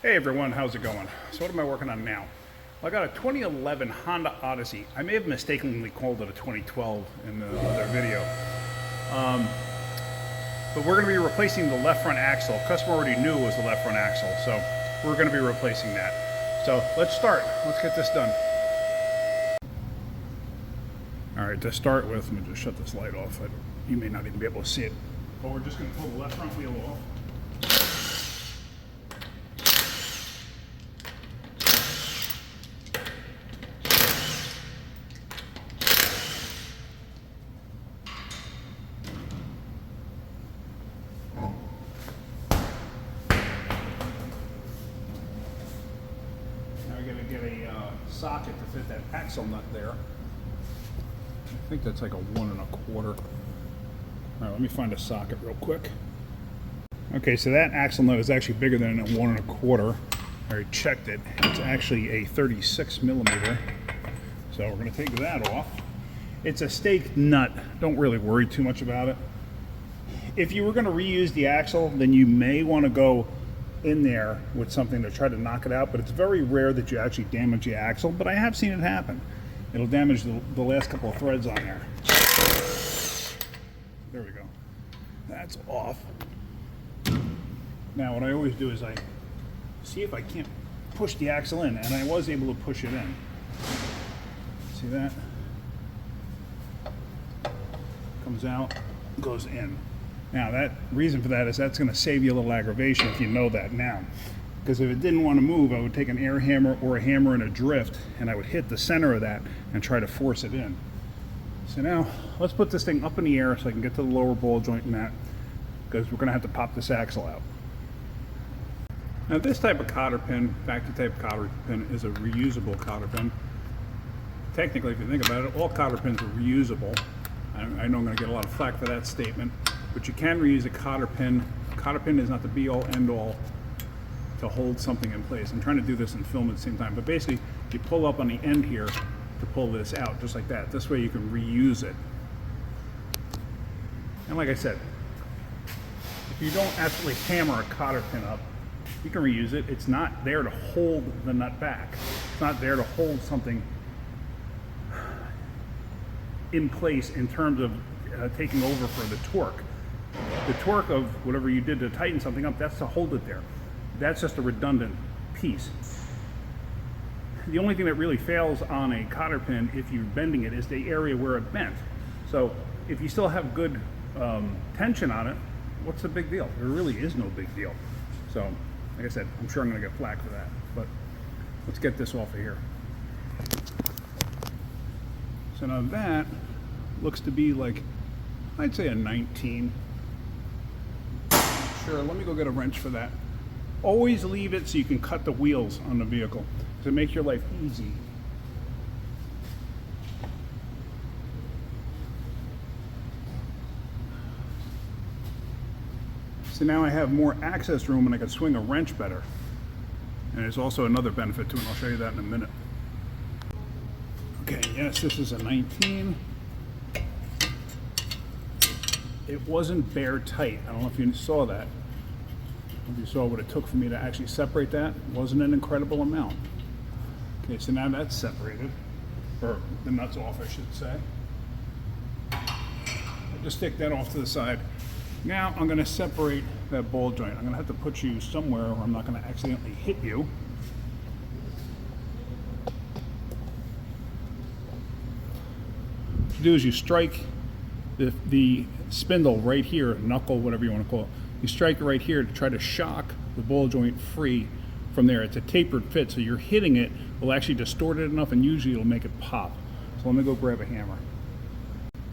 Hey everyone, how's it going? So what am I working on now? Well, I got a 2011 Honda Odyssey. I may have mistakenly called it a 2012 in the other video. But we're going to be replacing the left front axle. Customer already knew it was the left front axle, so we're going to be replacing that. So let's start. Let's get this done. All right, to start with, let me just shut this light off. You may not even be able to see it. But we're just going to pull the left front wheel off. Get a socket to fit that axle nut there. I think that's like a 1 1/4. All right, let me find a socket real quick. Okay, so that axle nut is actually bigger than a 1 1/4. I already checked it. It's actually a 36 millimeter. So we're going to take that off. It's a stake nut. Don't really worry too much about it. If you were going to reuse the axle, then you may want to go in there with something to try to knock it out, but it's very rare that you actually damage the axle, but I have seen it happen. It'll damage the last couple of threads on there. There we go. That's off. Now what I always do is I see if I can't push the axle in, and I was able to push it in. See that? Comes out, goes in. Now, that reason for that is that's going to save you a little aggravation if you know that now. Because if it didn't want to move, I would take an air hammer or a hammer in a drift, and I would hit the center of that and try to force it in. So now, let's put this thing up in the air so I can get to the lower ball joint in that, because we're going to have to pop this axle out. Now, this type of cotter pin, factory type cotter pin, is a reusable cotter pin. Technically, if you think about it, all cotter pins are reusable. I know I'm going to get a lot of flack for that statement. But you can reuse a cotter pin. A cotter pin is not the be-all, end-all to hold something in place. I'm trying to do this and film at the same time. But basically, you pull up on the end here to pull this out, just like that. This way you can reuse it. And like I said, if you don't actually hammer a cotter pin up, you can reuse it. It's not there to hold the nut back. It's not there to hold something in place in terms of taking over for the torque. The torque of whatever you did to tighten something up, that's to hold it there. That's just a redundant piece. The only thing that really fails on a cotter pin, if you're bending it, is the area where it bent. So if you still have good tension on it, what's the big deal? There really is no big deal. So, like I said, I'm sure I'm going to get flack for that. But let's get this off of here. So now that looks to be like, I'd say a 19. Sure, let me go get a wrench for that. Always leave it so you can cut the wheels on the vehicle to make your life easy. So now I have more access room and I can swing a wrench better. And there's also another benefit to it, and I'll show you that in a minute. Okay, yes, this is a 19. It wasn't bare tight. I don't know if you saw that. If you saw what it took for me to actually separate that, it wasn't an incredible amount. Okay, so now that's separated, or the nut's off, I should say. I'll just stick that off to the side. Now I'm going to separate that ball joint. I'm going to have to put you somewhere where I'm not going to accidentally hit you. What you do is you strike the spindle right here, knuckle, whatever you want to call it. You strike it right here to try to shock the ball joint free from there. It's a tapered fit, so you're hitting it will actually distort it enough, and usually it'll make it pop. So let me go grab a hammer.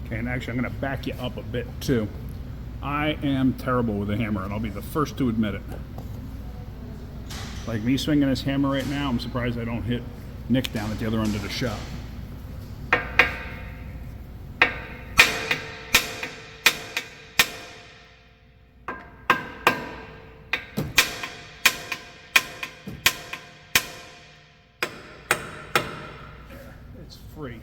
Okay, and actually I'm going to back you up a bit too. I am terrible with a hammer, and I'll be the first to admit it. Like me swinging this hammer right now, I'm surprised I don't hit Nick down at the other end of the shop. Free.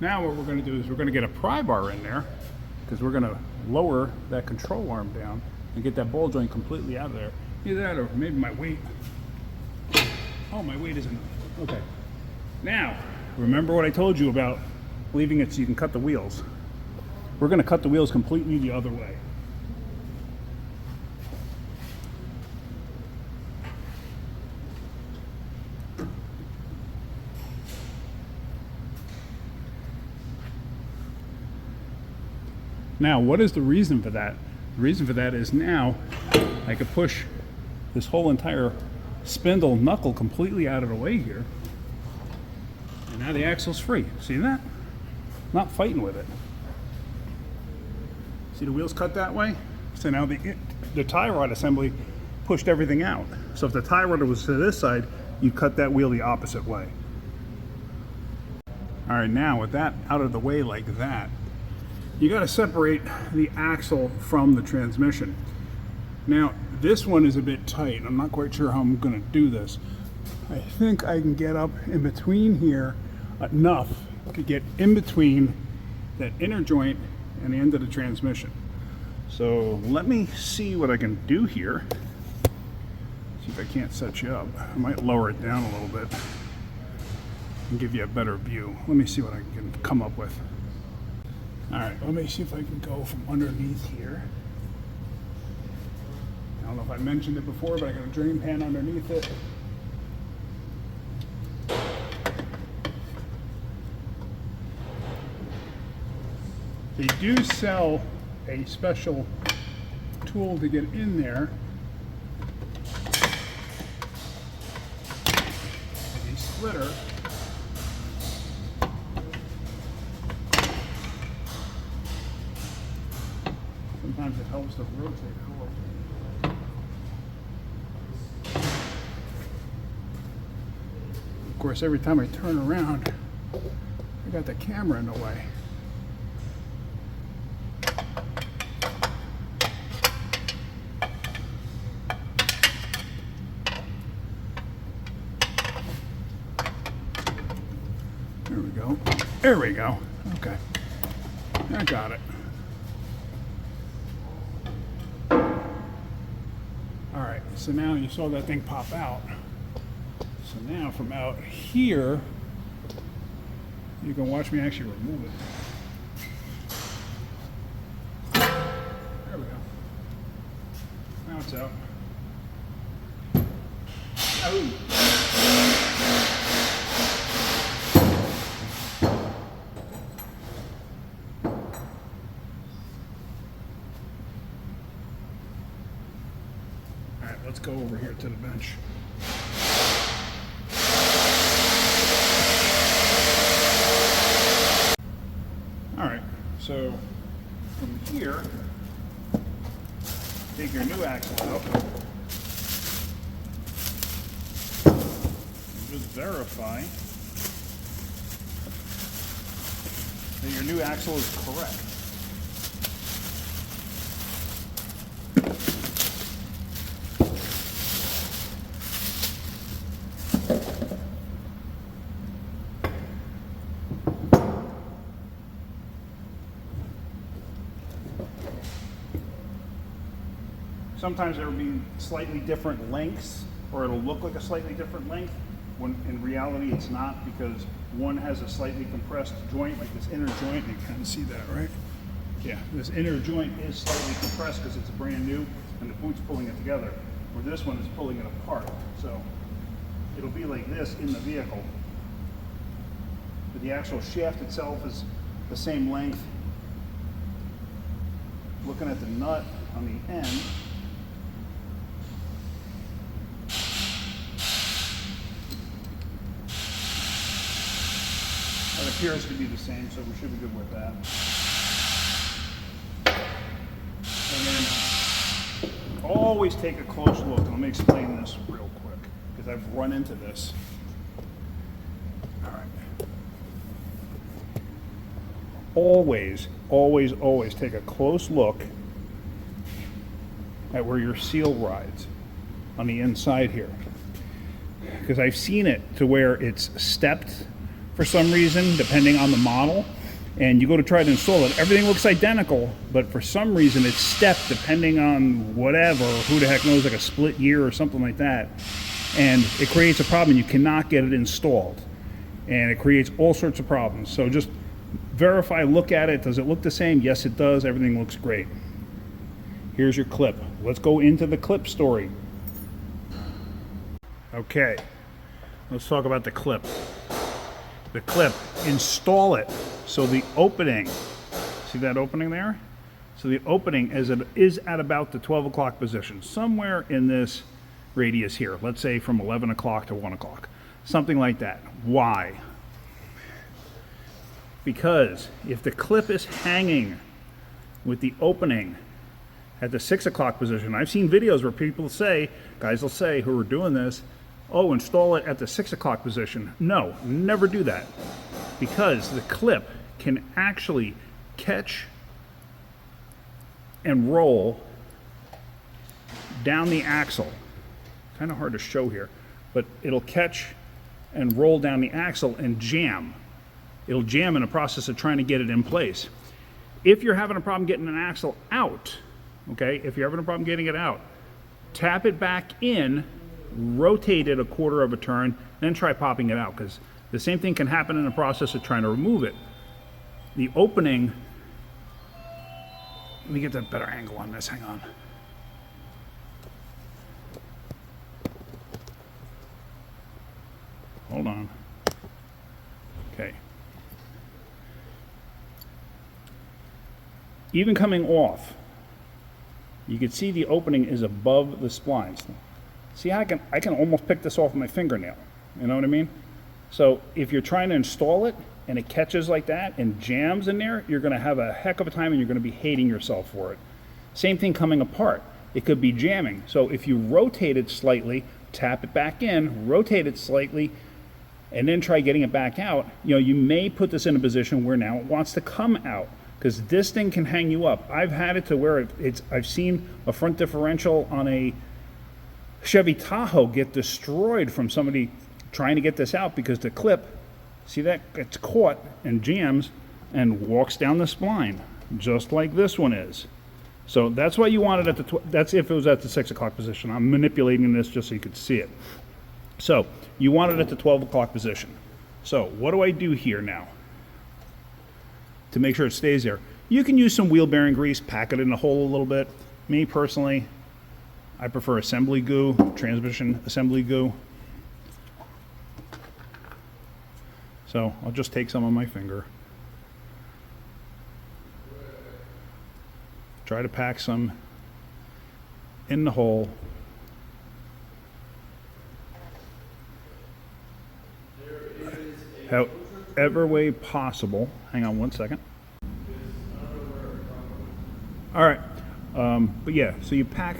Now what we're going to do is we're going to get a pry bar in there, because we're going to lower that control arm down and get that ball joint completely out of there. Either that or maybe my weight. Oh, my weight isn't. Okay. Now, remember what I told you about leaving it so you can cut the wheels. We're going to cut the wheels completely the other way. Now, what is the reason for that? The reason for that is now I could push this whole entire spindle knuckle completely out of the way here. And now the axle's free. See that? Not fighting with it. See the wheels cut that way? So now the tie rod assembly pushed everything out. So if the tie rod was to this side, you cut that wheel the opposite way. All right, now with that out of the way like that, you got to separate the axle from the transmission. Now, this one is a bit tight. I'm not quite sure how I'm going to do this. I think I can get up in between here enough to get in between that inner joint and the end of the transmission. So let me see what I can do here. See if I can't set you up. I might lower it down a little bit and give you a better view. Let me see what I can come up with. All right, let me see if I can go from underneath here. I don't know if I mentioned it before, but I got a drain pan underneath it. They do sell a special tool to get in there. A splitter. Sometimes it helps to rotate it a little. Of course, every time I turn around, I got the camera in the way. There we go. There we go. Okay. I got it. Alright, so now you saw that thing pop out. So now from out here, you can watch me actually remove it. There we go. Now it's out. Oh. Let's go over here to the bench. All right, so from here, take your new axle out. And just verify that your new axle is correct. Sometimes there will be slightly different lengths, or it'll look like a slightly different length, when in reality it's not, because one has a slightly compressed joint, like this inner joint. You kind of see that, right? Yeah, this inner joint is slightly compressed because it's brand new, and the boot's pulling it together, where this one is pulling it apart. So it'll be like this in the vehicle. But the actual shaft itself is the same length. Looking at the nut on the end, it appears to be the same, so we should be good with that. And then always take a close look. Let me explain this real quick, because I've run into this. All right. Always, always, always take a close look at where your seal rides on the inside here. Because I've seen it to where it's stepped for some reason, depending on the model, and you go to try to install it, everything looks identical, but for some reason it's stepped depending on whatever, who the heck knows, like a split year or something like that. And it creates a problem. You cannot get it installed. And it creates all sorts of problems. So just verify, look at it. Does it look the same? Yes, it does. Everything looks great. Here's your clip. Let's go into the clip story. Okay, let's talk about the clip. The clip, install it. So the opening, see that opening there? So the opening is at about the 12 o'clock position, somewhere in this radius here. Let's say from 11 o'clock to 1 o'clock, something like that. Why? Because if the clip is hanging with the opening at the 6 o'clock position, I've seen videos where people say, guys will say who are doing this, oh, install it at the 6 o'clock position. No, never do that. Because the clip can actually catch and roll down the axle. Kind of hard to show here, but it'll catch and roll down the axle and jam. It'll jam in the process of trying to get it in place. If you're having a problem getting an axle out, okay, if you're having a problem getting it out, tap it back in, rotate it a quarter of a turn, then try popping it out, because the same thing can happen in the process of trying to remove it. The opening, let me get that better angle on this, hang on. Hold on. Okay. Even coming off, you can see the opening is above the splines. See how I can almost pick this off with my fingernail. You know what I mean? So if you're trying to install it and it catches like that and jams in there, you're going to have a heck of a time and you're going to be hating yourself for it. Same thing coming apart. It could be jamming. So if you rotate it slightly, tap it back in, rotate it slightly, and then try getting it back out, you know, you may put this in a position where now it wants to come out, because this thing can hang you up. I've had it to where I've seen a front differential on a Chevy Tahoe get destroyed from somebody trying to get this out because the clip, see that, gets caught and jams and walks down the spline, just like this one is. So that's why you want it at the, that's if it was at the 6 o'clock position. I'm manipulating this just so you could see it. So you want it at the 12 o'clock position. So what do I do here now to make sure it stays there? You can use some wheel bearing grease, pack it in the hole a little bit. Me personally, I prefer assembly goo, transmission assembly goo. So I'll just take some on my finger. Try to pack some in the hole. However way possible. Hang on one second. All right, but yeah, so you pack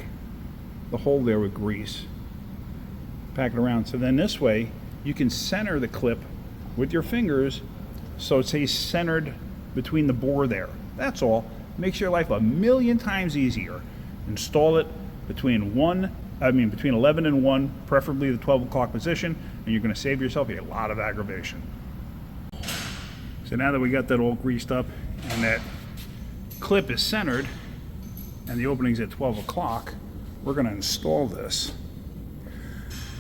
the hole there with grease. Pack it around, so then this way you can center the clip with your fingers so it stays centered between the bore there. That's all. Makes your life a million times easier. Install it between 11 and 1, preferably the 12 o'clock position, and you're going to save yourself a lot of aggravation. So now that we got that all greased up and that clip is centered and the opening's at 12 o'clock, we're going to install this.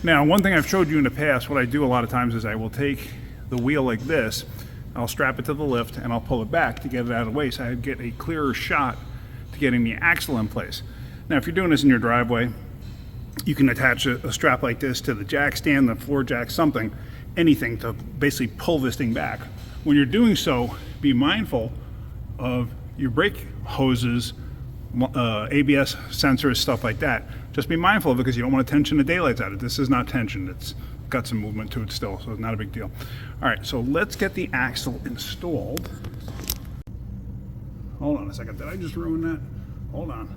Now, one thing I've showed you in the past, what I do a lot of times is I will take the wheel like this, I'll strap it to the lift, and I'll pull it back to get it out of the way so I get a clearer shot to getting the axle in place. Now, if you're doing this in your driveway, you can attach a strap like this to the jack stand, the floor jack, something, anything to basically pull this thing back. When you're doing so, be mindful of your brake hoses, ABS sensors, stuff like that. Just be mindful of it because you don't want to tension the daylights out of it. This is not tensioned. It's got some movement to it still, so it's not a big deal. All right, so let's get the axle installed. Hold on a second, did I just ruin that? Hold on.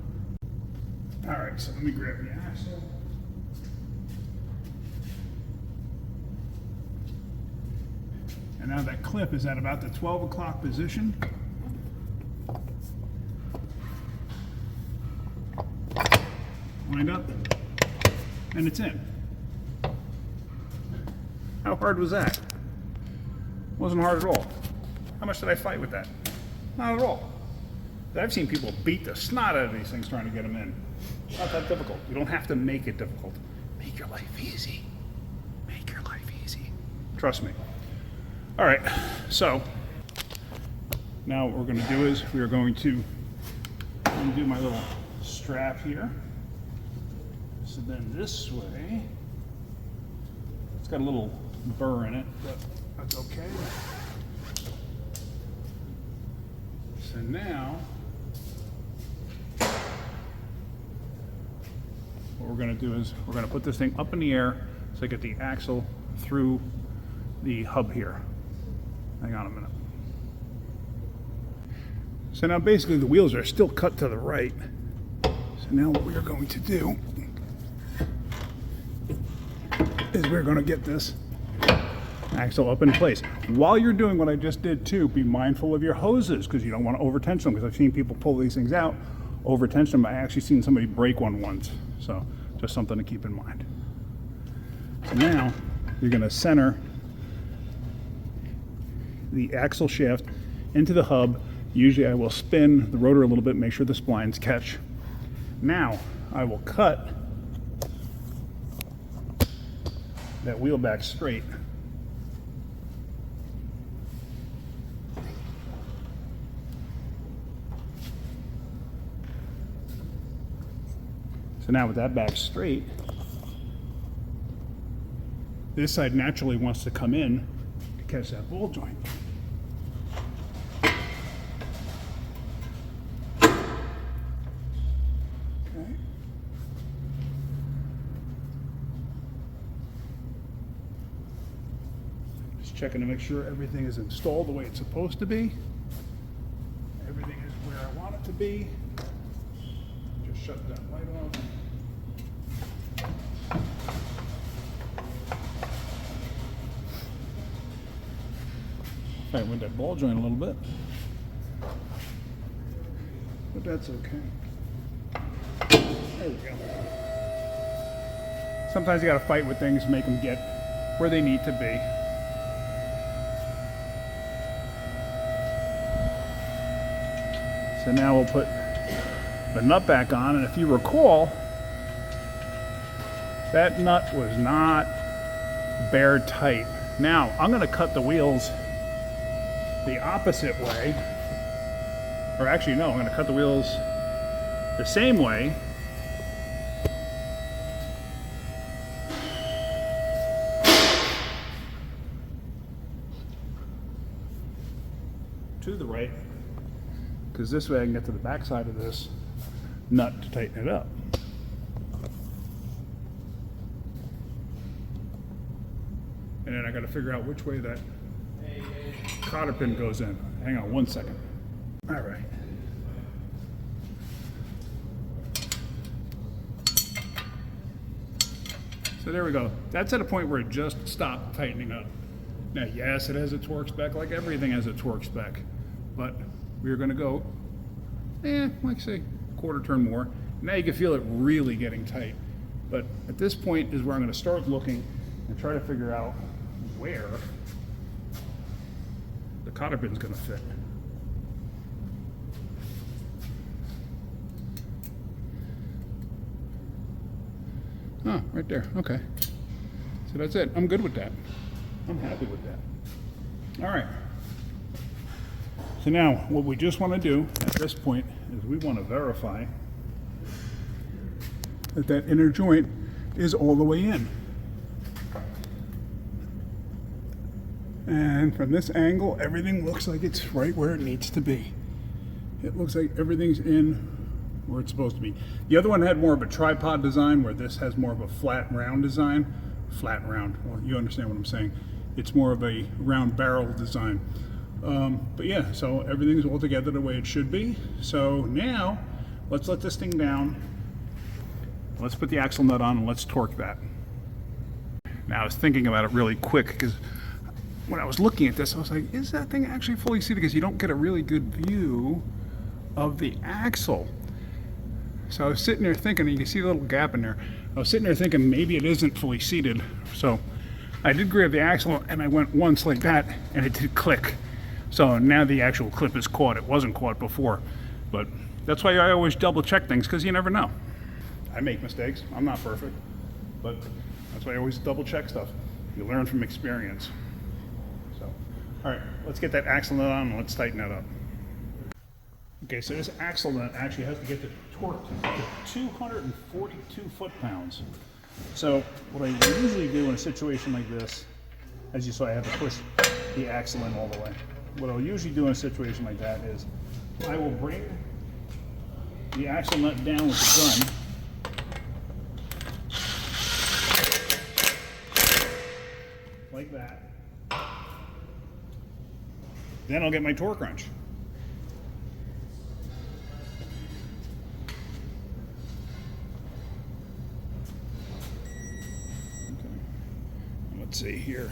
All right, so let me grab the axle. And now that clip is at about the 12 o'clock position. Wind up, and it's in. How hard was that? Wasn't hard at all. How much did I fight with that? Not at all. I've seen people beat the snot out of these things trying to get them in. It's not that difficult. You don't have to make it difficult. Make your life easy. Make your life easy. Trust me. All right, so now what we're going to do is we are going to undo my little strap here. So then this way, it's got a little burr in it, but that's okay. So now, what we're going to do is we're going to put this thing up in the air so I get the axle through the hub here. Hang on a minute. So now basically the wheels are still cut to the right. So now what we're going to do is we're going to get this axle up in place. While you're doing what I just did too, be mindful of your hoses because you don't want to over tension them, because I've seen people pull these things out, over tension them. I actually seen somebody break one once. So just something to keep in mind. So now you're going to center the axle shaft into the hub. Usually I will spin the rotor a little bit, make sure the splines catch. Now I will cut that wheel back straight. So now with that back straight, this side naturally wants to come in to catch that ball joint. Okay. Just checking to make sure everything is installed the way it's supposed to be. Everything is where I want it to be. Just shut that light off. I went that ball joint a little bit, but that's okay. There we go. Sometimes you got to fight with things to make them get where they need to be. So now we'll put the nut back on, and if you recall, that nut was not bare tight. Now I'm going to cut the wheels the opposite way, or actually no, I'm going to cut the wheels the same way. To the right, because this way I can get to the back side of this nut to tighten it up. And then I got to figure out which way that cotter pin goes in. Hang on one second. All right. So there we go. That's at a point where it just stopped tightening up. Now, yes, it has a torque spec, like everything has a torque spec, but we're going to go, like say, quarter turn more. Now you can feel it really getting tight. But at this point is where I'm going to start looking and try to figure out where the cotter pin's going to fit. Oh, right there. Okay. So that's it. I'm good with that. I'm happy with that. All right. So now what we just want to do at this point is we want to verify that that inner joint is all the way in. And from this angle, everything looks like it's right where it needs to be. It looks like everything's in where it's supposed to be. The other one had more of a tripod design, where this has more of a flat round design. Flat round, well, you understand what I'm saying. It's more of a round barrel design. But yeah, so everything's all together the way it should be. So now, let's let this thing down. Let's put the axle nut on and let's torque that. Now I was thinking about it really quick, because when I was looking at this, I was like, is that thing actually fully seated? Because you don't get a really good view of the axle. So I was sitting there thinking, and you can see a little gap in there. I was sitting there thinking maybe it isn't fully seated. So I did grab the axle and I went once like that and it did click. So now the actual clip is caught. It wasn't caught before, but that's why I always double check things, because you never know. I make mistakes. I'm not perfect, but that's why I always double check stuff. You learn from experience. So, all right, let's get that axle nut on and let's tighten that up. Okay, so this axle nut actually has to get the torque to 242 foot-pounds. So what I usually do in a situation like this, as you saw, I had to push the axle in all the way. What I'll usually do in a situation like that is I will bring the axle nut down with the gun, like that. Then I'll get my torque wrench. Let's see here.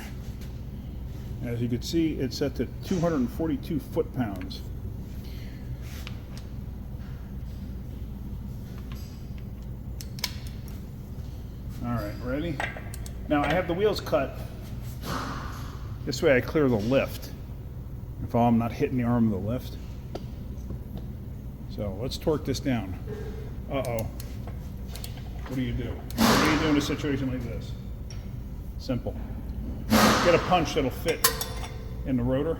As you can see, it's set to 242 foot-pounds. All right, ready? Now I have the wheels cut. This way I clear the lift. If I'm not hitting the arm of the lift. So let's torque this down. Uh-oh. What do you do? What do you do in a situation like this? Simple. Get a punch that'll fit in the rotor.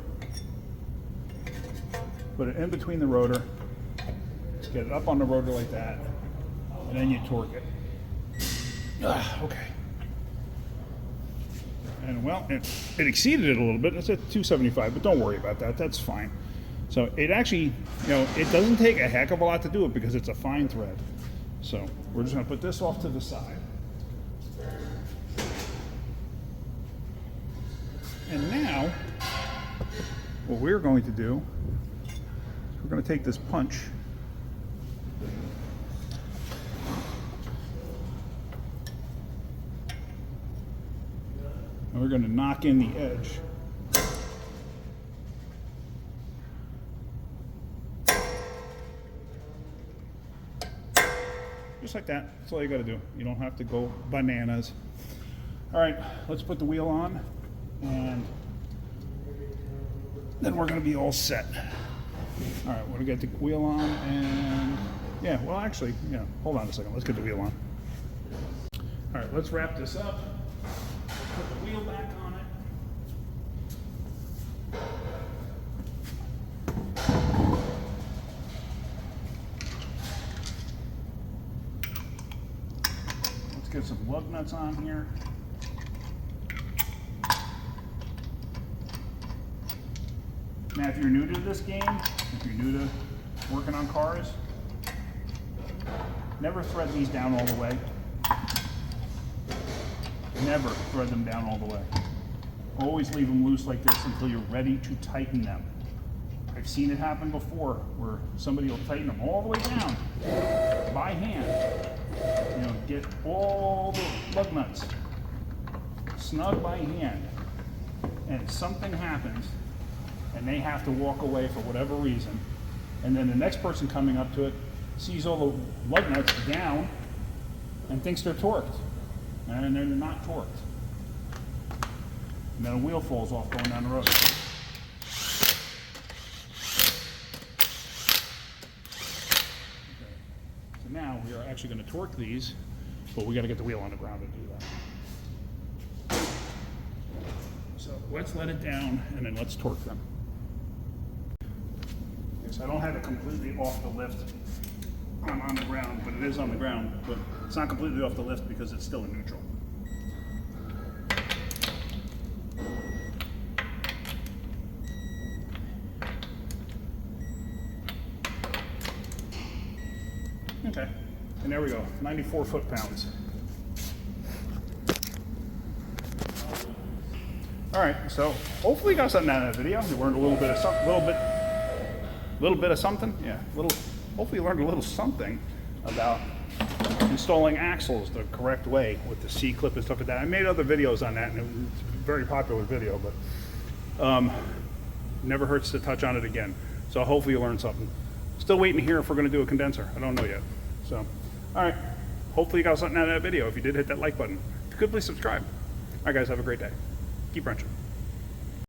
Put it in between the rotor. Just get it up on the rotor like that. And then you torque it. Okay. And well, it exceeded it a little bit. It's at 275, but don't worry about that. That's fine. So it actually, it doesn't take a heck of a lot to do it because it's a fine thread. So we're just going to put this off to the side. And now, what we're going to do, we're going to take this punch and we're going to knock in the edge. Just like that. That's all you got to do. You don't have to go bananas. All right, let's put the wheel on. And then we're going to be all set. All right, we're going to get the wheel on and yeah, well actually, hold on a second. Let's get the wheel on. All right, let's wrap this up. Put the wheel back on it. Let's get some lug nuts on here. Now, if you're new to this game, if you're new to working on cars, never thread these down all the way. Never thread them down all the way. Always leave them loose like this until you're ready to tighten them. I've seen it happen before where somebody will tighten them all the way down by hand. Get all the lug nuts snug by hand, and something happens and they have to walk away for whatever reason, and then the next person coming up to it sees all the lug nuts down and thinks they're torqued, and they're not torqued. And then a wheel falls off going down the road. Okay. So now we are actually going to torque these, but we got to get the wheel on the ground to do that. So let's let it down and then let's torque them. So I don't have it completely off the lift on the ground, but it is on the ground, but it's not completely off the lift because it's still in neutral. Okay, and there we go, 94 foot-pounds. All right, so hopefully you got something out of that video. You learned a little bit of something, yeah. Hopefully you learned a little something about installing axles the correct way with the C-clip and stuff like that. I made other videos on that, and it's a very popular video, but never hurts to touch on it again. So hopefully you learned something. Still waiting to hear if we're going to do a condenser. I don't know yet. So, all right. Hopefully you got something out of that video. If you did, hit that like button. If you could, please subscribe. All right, guys, have a great day. Keep wrenching.